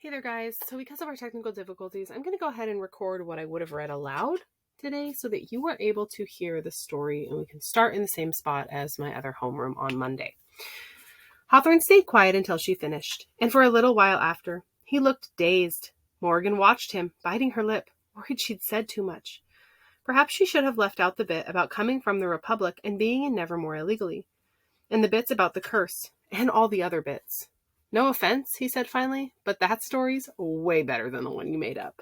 Hey there, guys. So because of our technical difficulties, I'm going to go ahead and record what I would have read aloud today so that you are able to hear the story and we can start in the same spot as my other homeroom on Monday. Hawthorne stayed quiet until she finished, and for a little while after, he looked dazed. Morgan watched him, biting her lip, worried she'd said too much. Perhaps she should have left out the bit about coming from the Republic and being in Nevermore illegally, and the bits about the curse, and all the other bits. No offense, he said finally, but that story's way better than the one you made up.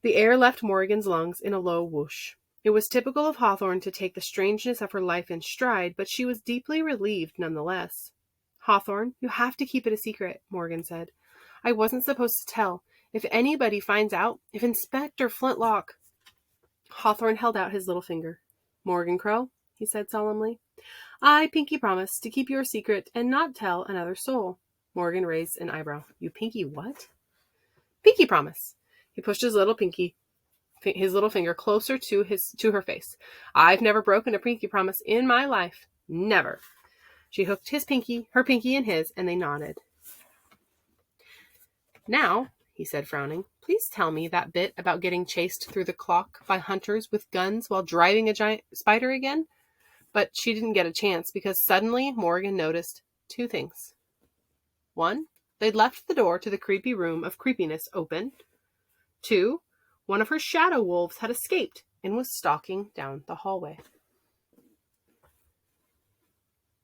The air left Morgan's lungs in a low whoosh. It was typical of Hawthorne to take the strangeness of her life in stride, but she was deeply relieved nonetheless. Hawthorne, you have to keep it a secret, Morgan said. I wasn't supposed to tell. If anybody finds out, if Inspector Flintlock... Hawthorne held out his little finger. Morgan Crow, he said solemnly. I pinky promise to keep your secret and not tell another soul. Morgan raised an eyebrow. You pinky what? Pinky promise. He pushed his little finger closer to her face. I've never broken a pinky promise in my life. Never. She hooked her pinky in his, and they nodded. Now, he said, frowning, please tell me that bit about getting chased through the clock by hunters with guns while driving a giant spider again. But she didn't get a chance because suddenly Morgan noticed two things. One, they'd left the door to the creepy room of creepiness open. Two, one of her shadow wolves had escaped and was stalking down the hallway.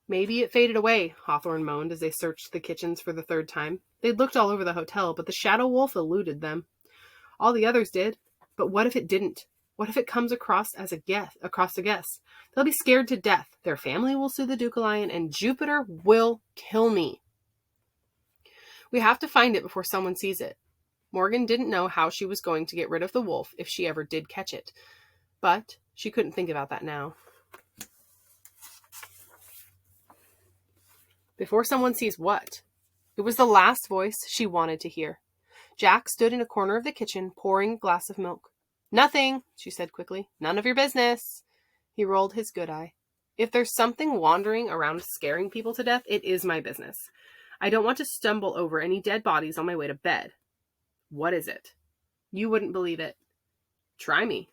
Maybe it faded away, Hawthorne moaned as they searched the kitchens for the third time. They'd looked all over the hotel, but the shadow wolf eluded them. All the others did. But what if it didn't? What if it comes across a guess? They'll be scared to death. Their family will sue the Duke-Lion, and Jupiter will kill me. We have to find it before someone sees it. Morgan didn't know how she was going to get rid of the wolf if she ever did catch it. But she couldn't think about that now. Before someone sees what? It was the last voice she wanted to hear. Jack stood in a corner of the kitchen, pouring a glass of milk. Nothing, she said quickly. None of your business. He rolled his good eye. If there's something wandering around scaring people to death, it is my business. I don't want to stumble over any dead bodies on my way to bed. What is it? You wouldn't believe it. Try me.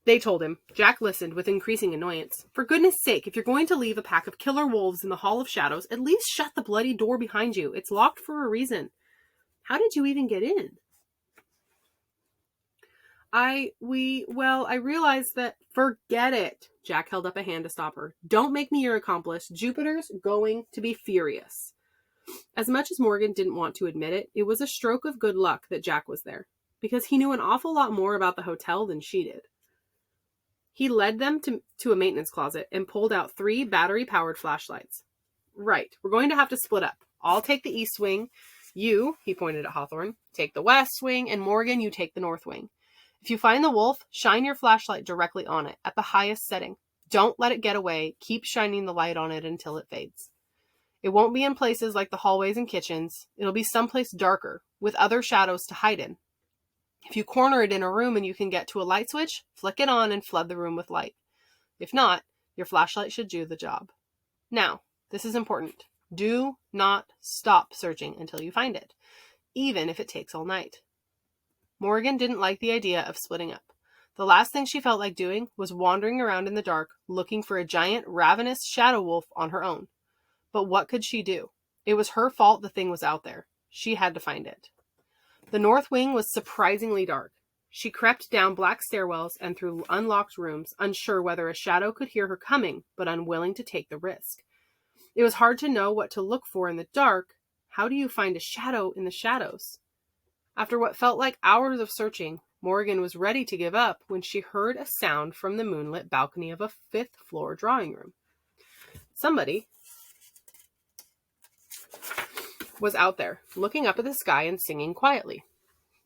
They told him. Jack listened with increasing annoyance. For goodness sake, if you're going to leave a pack of killer wolves in the Hall of Shadows, at least shut the bloody door behind you. It's locked for a reason. How did you even get in? I realized that... Forget it. Jack held up a hand to stop her. Don't make me your accomplice. Jupiter's going to be furious. As much as Morgan didn't want to admit it, it was a stroke of good luck that Jack was there, because he knew an awful lot more about the hotel than she did. He led them to a maintenance closet and pulled out 3 battery-powered flashlights. Right, we're going to have to split up. I'll take the east wing. You, he pointed at Hawthorne, take the west wing, and Morgan, you take the north wing. If you find the wolf, shine your flashlight directly on it, at the highest setting. Don't let it get away. Keep shining the light on it until it fades. It won't be in places like the hallways and kitchens. It'll be someplace darker, with other shadows to hide in. If you corner it in a room and you can get to a light switch, flick it on and flood the room with light. If not, your flashlight should do the job. Now, this is important. Do not stop searching until you find it, even if it takes all night. Morgan didn't like the idea of splitting up. The last thing she felt like doing was wandering around in the dark, looking for a giant, ravenous shadow wolf on her own. But what could she do? It was her fault the thing was out there. She had to find it. The north wing was surprisingly dark. She crept down black stairwells and through unlocked rooms, unsure whether a shadow could hear her coming, but unwilling to take the risk. It was hard to know what to look for in the dark. How do you find a shadow in the shadows? After what felt like hours of searching, Morgan was ready to give up when she heard a sound from the moonlit balcony of a 5th-floor drawing room. Somebody was out there, looking up at the sky and singing quietly.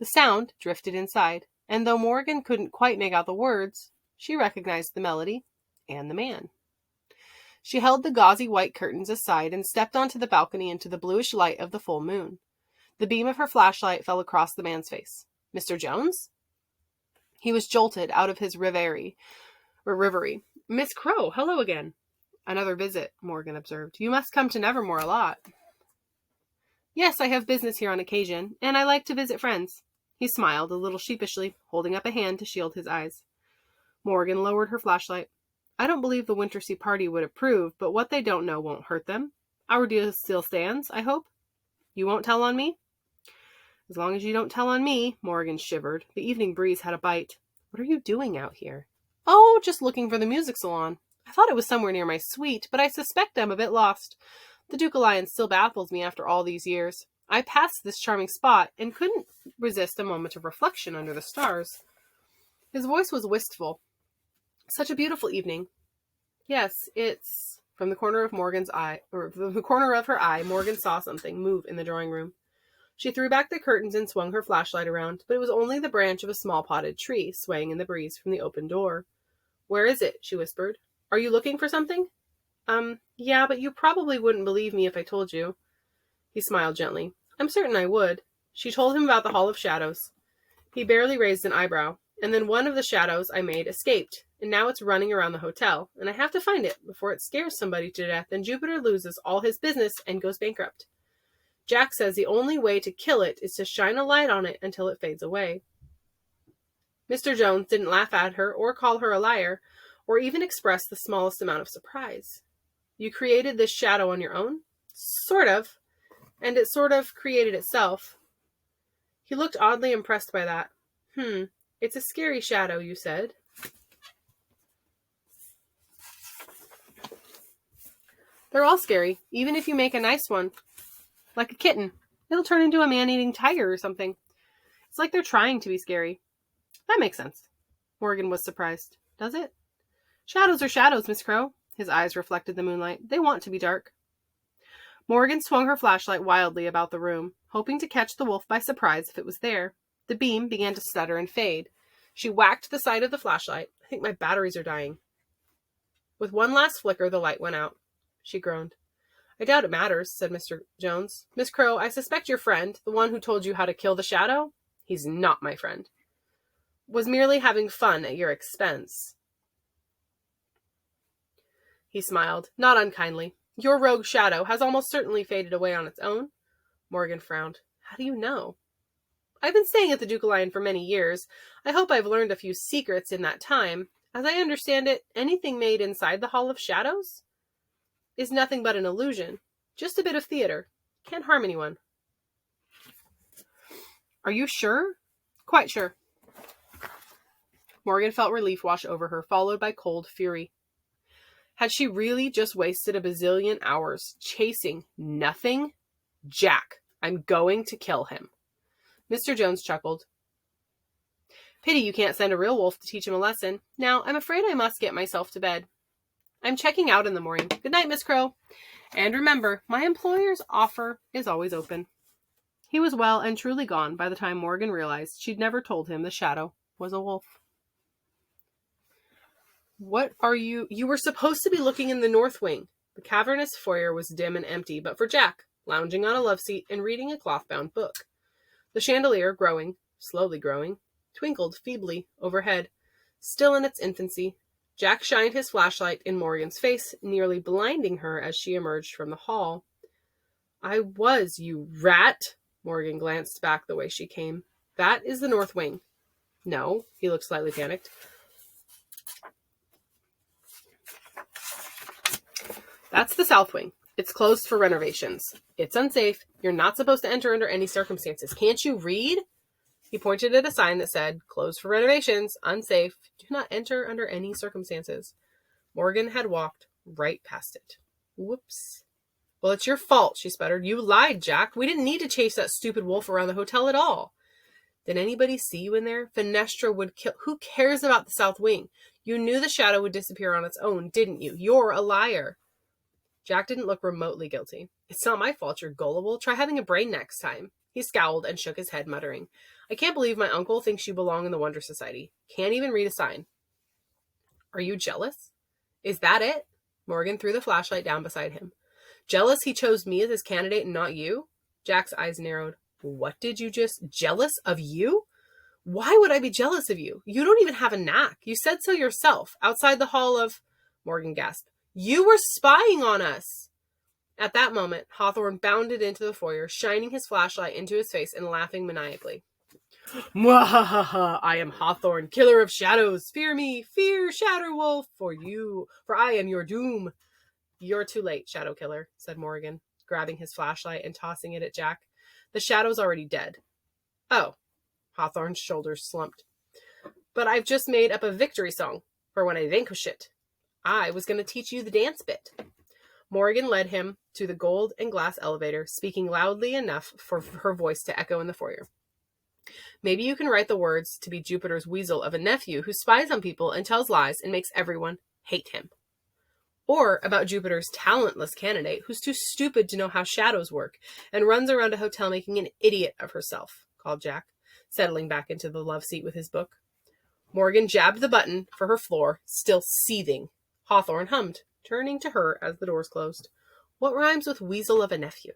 The sound drifted inside, and though Morgan couldn't quite make out the words, she recognized the melody and the man. She held the gauzy white curtains aside and stepped onto the balcony into the bluish light of the full moon. The beam of her flashlight fell across the man's face. Mr. Jones? He was jolted out of his reverie. Miss Crow, hello again. Another visit, Morgan observed. You must come to Nevermore a lot. Yes, I have business here on occasion, and I like to visit friends. He smiled, a little sheepishly, holding up a hand to shield his eyes. Morgan lowered her flashlight. I don't believe the Wintersea party would approve, but what they don't know won't hurt them. Our deal still stands, I hope. You won't tell on me? As long as you don't tell on me, Morgan shivered. The evening breeze had a bite. What are you doing out here? Oh, just looking for the music salon. I thought it was somewhere near my suite, but I suspect I'm a bit lost. The Duke Alliance still baffles me after all these years. I passed this charming spot and couldn't resist a moment of reflection under the stars. His voice was wistful. Such a beautiful evening. Yes, it's... From the corner of her eye, Morgan saw something move in the drawing room. She threw back the curtains and swung her flashlight around, but it was only the branch of a small potted tree swaying in the breeze from the open door. Where is it? She whispered. Are you looking for something? Yeah, but you probably wouldn't believe me if I told you. He smiled gently. I'm certain I would. She told him about the Hall of Shadows. He barely raised an eyebrow, and then one of the shadows I made escaped, and now it's running around the hotel, and I have to find it before it scares somebody to death and Jupiter loses all his business and goes bankrupt. Jack says the only way to kill it is to shine a light on it until it fades away. Mr. Jones didn't laugh at her or call her a liar, or even express the smallest amount of surprise. You created this shadow on your own? Sort of. And it sort of created itself. He looked oddly impressed by that. It's a scary shadow, you said. They're all scary, even if you make a nice one. Like a kitten. It'll turn into a man-eating tiger or something. It's like they're trying to be scary. That makes sense. Morgan was surprised. Does it? Shadows are shadows, Miss Crow. His eyes reflected the moonlight. They want to be dark. Morgan swung her flashlight wildly about the room, hoping to catch the wolf by surprise if it was there. The beam began to stutter and fade. She whacked the side of the flashlight. I think my batteries are dying. With one last flicker, the light went out. She groaned. I doubt it matters, said Mr. Jones. Miss Crow, I suspect your friend, the one who told you how to kill the shadow, he's not my friend, was merely having fun at your expense. He smiled, not unkindly. Your rogue shadow has almost certainly faded away on its own. Morgan frowned. How do you know? I've been staying at the Duke Alliance for many years. I hope I've learned a few secrets in that time. As I understand it, anything made inside the Hall of Shadows is nothing but an illusion. Just a bit of theater. Can't harm anyone. Are you sure? Quite sure. Morgan felt relief wash over her, followed by cold fury. Had she really just wasted a bazillion hours chasing nothing? Jack, I'm going to kill him. Mr. Jones chuckled. Pity you can't send a real wolf to teach him a lesson. Now, I'm afraid I must get myself to bed. I'm checking out in the morning. Good night, Miss Crow. And remember, my employer's offer is always open. He was well and truly gone by the time Morgan realized she'd never told him the shadow was a wolf. What are you? You were supposed to be looking in the north wing. The cavernous foyer was dim and empty, but for Jack, lounging on a love seat and reading a cloth-bound book. The chandelier, slowly growing, twinkled feebly overhead, still in its infancy. Jack shined his flashlight in Morgan's face, nearly blinding her as she emerged from the hall. I was, you rat! Morgan glanced back the way she came. That is the north wing. No, he looked slightly panicked. That's the south wing. It's closed for renovations. It's unsafe. You're not supposed to enter under any circumstances. Can't you read? He pointed at a sign that said, closed for renovations, unsafe, do not enter under any circumstances. Morgan had walked right past it. Whoops. Well, it's your fault, she sputtered. You lied, Jack. We didn't need to chase that stupid wolf around the hotel at all. Did anybody see you in there? Fenestra would kill... Who cares about the south wing? You knew the shadow would disappear on its own, didn't you? You're a liar. Jack didn't look remotely guilty. It's not my fault you're gullible. Try having a brain next time. He scowled and shook his head, muttering, I can't believe my uncle thinks you belong in the Wonder Society. Can't even read a sign. Are you jealous? Is that it? Morgan threw the flashlight down beside him. Jealous he chose me as his candidate and not you? Jack's eyes narrowed. What did you just... Jealous of you? Why would I be jealous of you? You don't even have a knack. You said so yourself, outside the hall of... Morgan gasped. You were spying on us. At that moment, Hawthorne bounded into the foyer, shining his flashlight into his face and laughing maniacally. Mwahaha! I am Hawthorne, killer of shadows. Fear me, fear Shadow Wolf, for I am your doom. You're too late, Shadow Killer, said Morgan, grabbing his flashlight and tossing it at Jack. The shadow's already dead. Oh. Hawthorne's shoulders slumped. But I've just made up a victory song for when I vanquish it. I was going to teach you the dance bit. Morgan led him to the gold and glass elevator, speaking loudly enough for her voice to echo in the foyer. Maybe you can write the words to be Jupiter's weasel of a nephew who spies on people and tells lies and makes everyone hate him. Or about Jupiter's talentless candidate who's too stupid to know how shadows work and runs around a hotel making an idiot of herself, called Jack, settling back into the love seat with his book. Morgan jabbed the button for her floor, still seething. Hawthorne hummed, turning to her as the doors closed. What rhymes with weasel of a nephew?